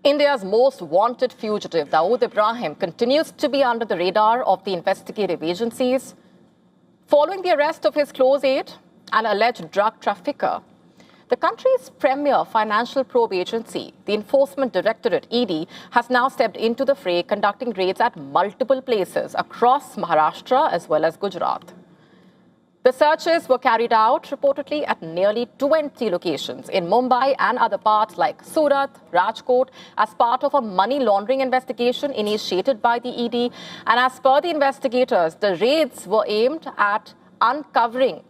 India's most wanted fugitive, Dawood Ibrahim, continues to be under the radar of the investigative agencies. Following the arrest of his close aide, an alleged drug trafficker, the country's premier financial probe agency, the Enforcement Directorate, ED, has now stepped into the fray, conducting raids at multiple places across Maharashtra as well as Gujarat. The searches were carried out reportedly at nearly 20 locations in Mumbai and other parts like Surat, Rajkot, as part of a money laundering investigation initiated by the ED. And as per the investigators, the raids were aimed at uncovering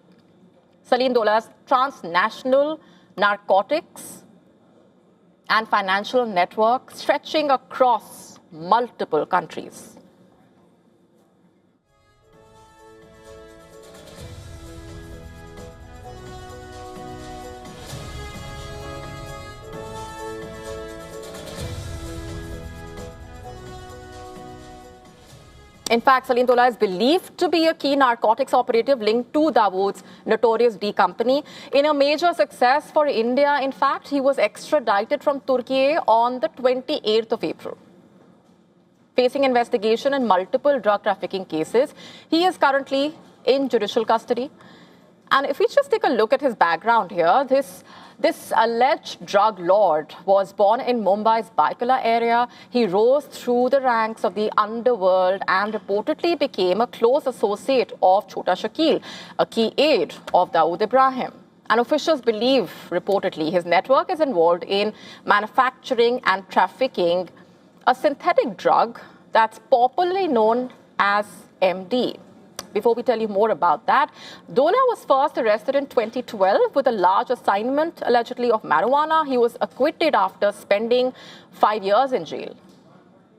Salim Dola's transnational narcotics and financial network stretching across multiple countries. In fact, Salim Dola is believed to be a key narcotics operative linked to Dawood's notorious D company. In a major success for India, in fact, he was extradited from Turkey on the 28th of April. Facing investigation in multiple drug trafficking cases, he is currently in judicial custody. And if we just take a look at his background here, this alleged drug lord was born in Mumbai's Baikala area. He rose through the ranks of the underworld and reportedly became a close associate of Chota Shakil, a key aide of Dawood Ibrahim. And officials believe, reportedly, his network is involved in manufacturing and trafficking a synthetic drug that's popularly known as MD. Before we tell you more about that, Dola was first arrested in 2012 with a large assignment, allegedly, of marijuana. He was acquitted after spending 5 years in jail.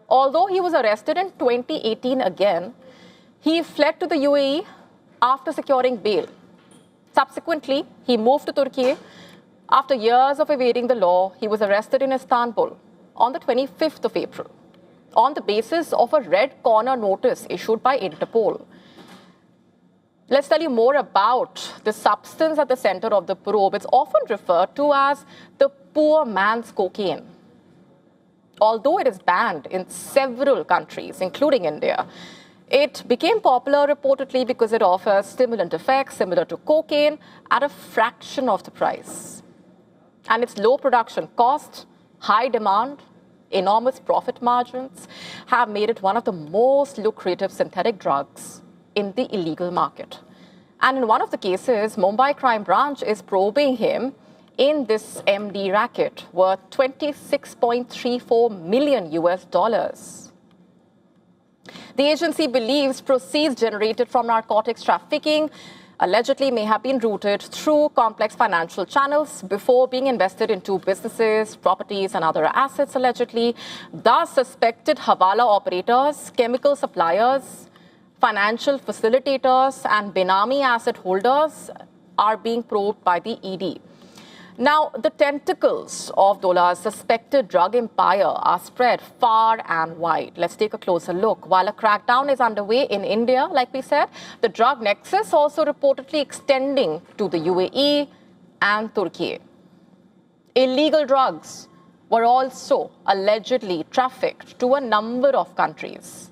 Although he was arrested in 2018 again, he fled to the UAE after securing bail. Subsequently, he moved to Turkey. After years of evading the law, he was arrested in Istanbul on the 25th of April on the basis of a red corner notice issued by Interpol. Let's tell you more about the substance at the center of the probe. It's often referred to as the poor man's cocaine. Although it is banned in several countries, including India, it became popular reportedly because it offers stimulant effects similar to cocaine at a fraction of the price. And its low production cost, high demand, enormous profit margins have made it one of the most lucrative synthetic drugs in the illegal market. And in one of the cases, Mumbai Crime Branch is probing him in this MD racket worth $26.34 million. The agency believes proceeds generated from narcotics trafficking allegedly may have been routed through complex financial channels before being invested into businesses, properties, and other assets allegedly. Thus, suspected hawala operators, chemical suppliers, financial facilitators and Benami asset holders are being probed by the ED. Now, the tentacles of Dola's suspected drug empire are spread far and wide. Let's take a closer look. While a crackdown is underway in India, like we said, the drug nexus also reportedly extending to the UAE and Turkey. Illegal drugs were also allegedly trafficked to a number of countries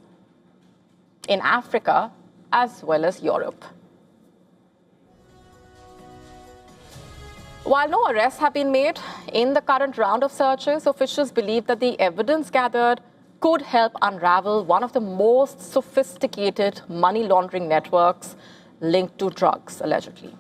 in Africa as well as Europe. While no arrests have been made in the current round of searches, officials believe that the evidence gathered could help unravel one of the most sophisticated money laundering networks linked to drugs, allegedly.